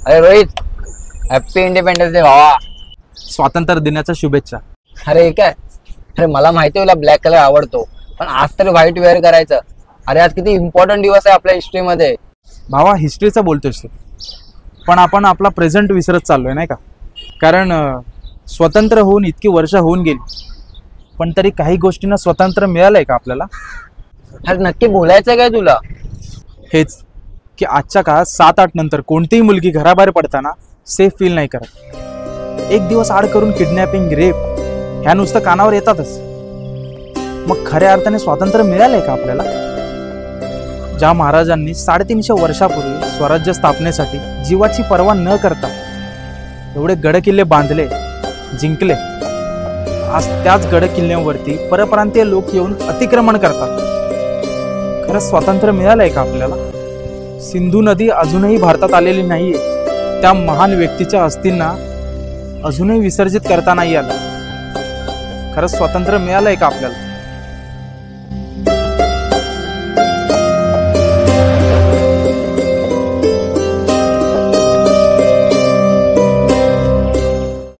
अरे Rohit, happy independence day भावा. स्वातंत्र्य दिनाच्या शुभेच्छा. अरे काय, अरे मला माहिती आहे तुला ब्लॅक कलर आवडतो, पण आज तरी व्हाईट वेअर करायचं. अरे आज किती इम्पॉर्टंट दिवस आहे आपल्या हिस्ट्रीमध्ये. भावा हिस्ट्रीचा बोलतोयस तू, पण आपण आपला प्रेझेंट विसरत चाललोय नाही का? कारण स्वतंत्र होऊन इतकी वर्ष होऊन गेली, पण तरी काही गोष्टींना स्वतंत्र मिळालंय का आपल्याला? अरे नक्की बोलायचं काय तुला? हेच की आजच्या काळात 7-8 नंतर कोणतीही मुलगी घराबाहेर पडताना सेफ फील नाही करत. एक दिवस आड करून किडनॅपिंग, रेप ह्या नुसतं कानावर येतातच. मग खऱ्या अर्थाने स्वातंत्र्य मिळालंय का आपल्याला? ज्या महाराजांनी 350 वर्षापूर्वी स्वराज्य स्थापनेसाठी जीवाची पर्वा न करता एवढे गडकिल्ले बांधले, जिंकले, आज त्याच गडकिल्ल्यांवरती परप्रांतीय लोक येऊन अतिक्रमण करतात. खरंच स्वातंत्र्य मिळालंय का आपल्याला? सिंधू नदी अजूनही भारतात आलेली नाहीये. त्या महान व्यक्तीच्या अस्थींना अजूनही विसर्जित करता नाही आलं. खरंच स्वातंत्र्य मिळालंय का आपल्याला?